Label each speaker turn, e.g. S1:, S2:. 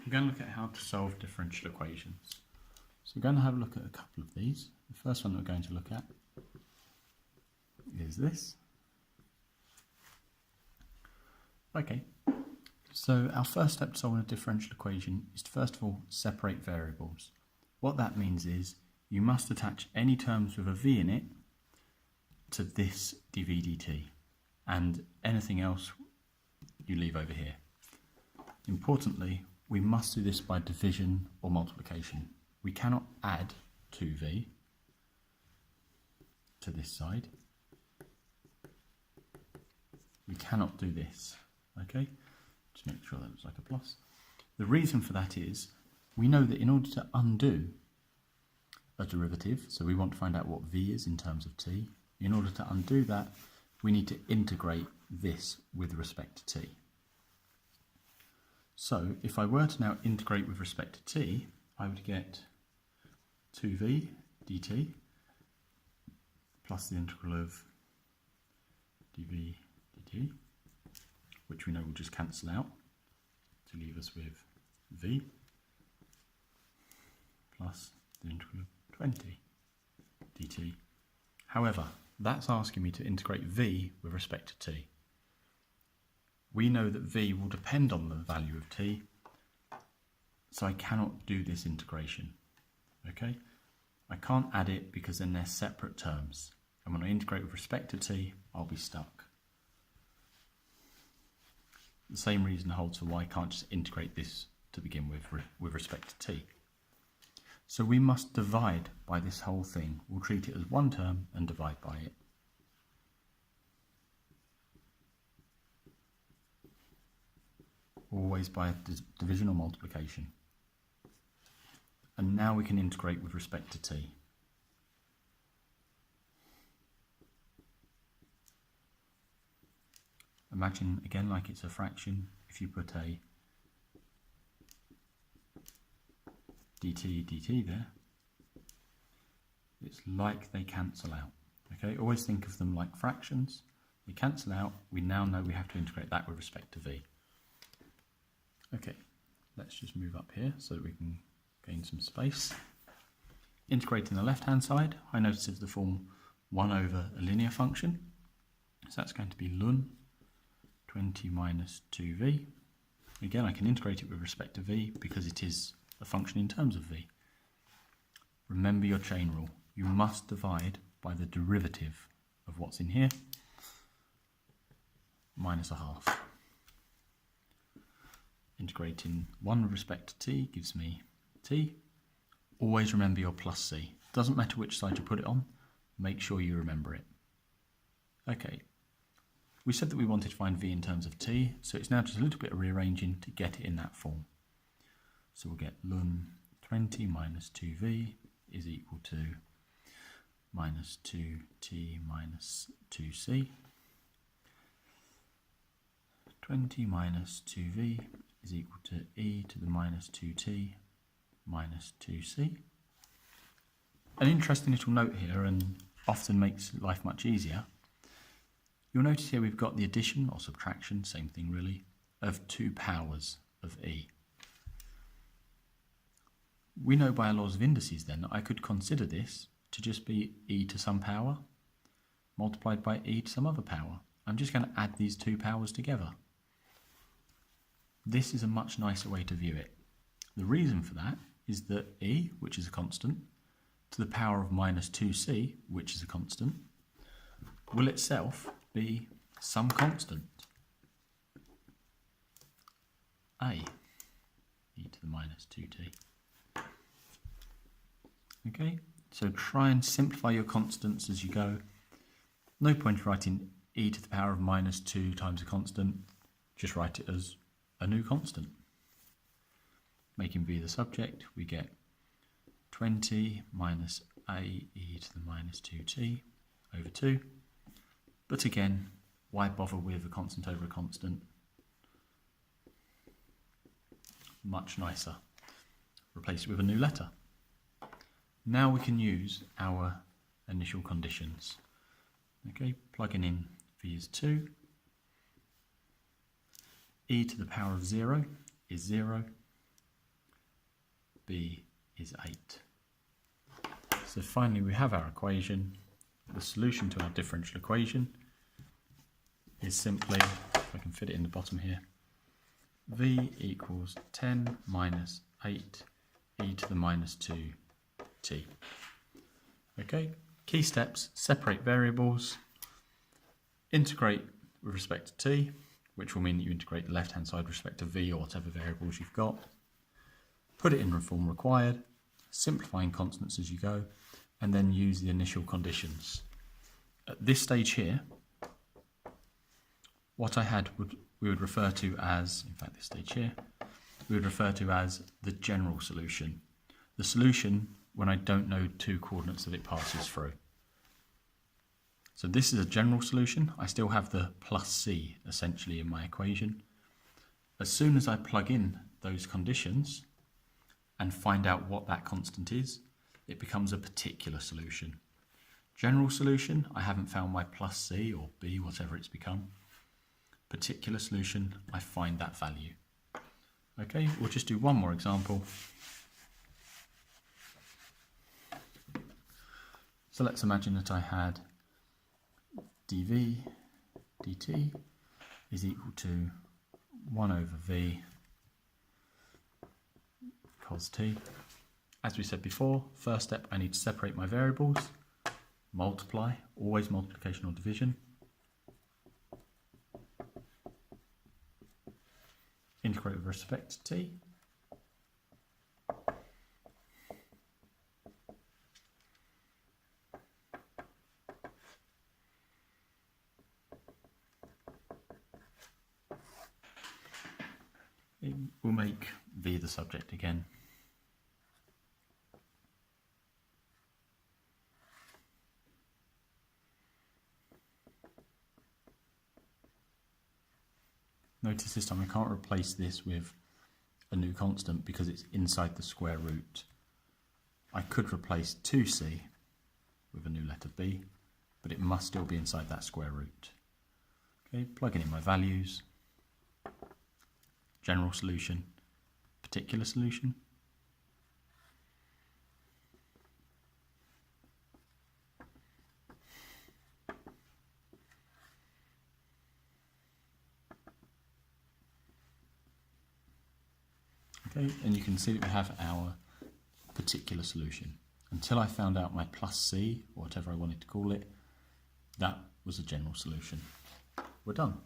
S1: We're going to look at how to solve differential equations. So we're going to have a look at a couple of these. The first one that we're going to look at is this. Okay, so our first step to solving a differential equation is to first of all separate variables. What that means is you must attach any terms with a v in it to this dv dt, and anything else you leave over here. Importantly, we must do this by division or multiplication. We cannot add 2v to this side. We cannot do this, okay? Just make sure that looks like a plus. The reason for that is we know that in order to undo a derivative, so we want to find out what v is in terms of t, in order to undo that, we need to integrate this with respect to t. So if I were to now integrate with respect to t, I would get 2v dt plus the integral of dv dt, which we know will just cancel out to leave us with v plus the integral of 20 dt. However, that's asking me to integrate v with respect to t. We know that v will depend on the value of t, so I cannot do this integration. Okay, I can't add it because then they're separate terms, and when I integrate with respect to t, I'll be stuck. The same reason holds for why I can't just integrate this to begin with respect to t. So we must divide by this whole thing. We'll treat it as one term and divide by it. Always by division or multiplication. And now we can integrate with respect to t. Imagine again like it's a fraction. If you put a dt there, it's like they cancel out. Okay, always think of them like fractions. They cancel out. We now know we have to integrate that with respect to v. Okay, let's just move up here so that we can gain some space. Integrating the left-hand side, I notice it's the form 1 over a linear function. So that's going to be ln 20 minus 2v. Again, I can integrate it with respect to v because it is a function in terms of v. Remember your chain rule. You must divide by the derivative of what's in here, minus a half. Integrating 1 with respect to t gives me t. Always remember your plus c. Doesn't matter which side you put it on, make sure you remember it. Okay, we said that we wanted to find v in terms of t, so it's now just a little bit of rearranging to get it in that form. So we'll get ln 20 minus 2v is equal to minus 2t minus 2c. 20 minus 2v is equal to e to the minus 2t minus 2c. An interesting little note here, and often makes life much easier. You'll notice here we've got the addition or subtraction, same thing really, of 2 powers of e. We know by our laws of indices then that I could consider this to just be e to some power multiplied by e to some other power. I'm just going to add these 2 powers together. This is a much nicer way to view it. The reason for that is that e, which is a constant, to the power of minus 2c, which is a constant, will itself be some constant, a, e to the minus 2t. Okay, so try and simplify your constants as you go. No point writing e to the power of minus 2 times a constant, just write it as a new constant. Making v the subject, we get 20 minus a e to the minus 2t over 2. But again, why bother with a constant over a constant? Much nicer. Replace it with a new letter. Now we can use our initial conditions. Okay, plugging in v is 2. E to the power of 0 is 0. b is 8. So finally we have our equation. The solution to our differential equation is simply, if I can fit it in the bottom here, v equals 10 minus 8 e to the minus 2t. Okay, key steps: separate variables, integrate with respect to t, which will mean that you integrate the left hand side with respect to v or whatever variables you've got, put it in the form required, simplifying constants as you go, and then use the initial conditions. At this stage here, what I had we would refer to as, in fact this stage here, we would refer to as the general solution. The solution when I don't know two coordinates that it passes through. So this is a general solution. I still have the plus c essentially in my equation. As soon as I plug in those conditions and find out what that constant is, it becomes a particular solution. General solution, I haven't found my plus c or b, whatever it's become. Particular solution, I find that value. Okay, we'll just do one more example. So let's imagine that I had dv dt is equal to 1 over v cos t. As we said before, first step, I need to separate my variables, multiply, always multiplication or division, integrate with respect to t, we'll make v the subject again. Notice this time I can't replace this with a new constant because it's inside the square root. I could replace 2c with a new letter b, but it must still be inside that square root. Okay, plugging in my values. General solution, particular solution. Okay, and you can see that we have our particular solution. Until I found out my plus c, or whatever I wanted to call it, that was a general solution. We're done.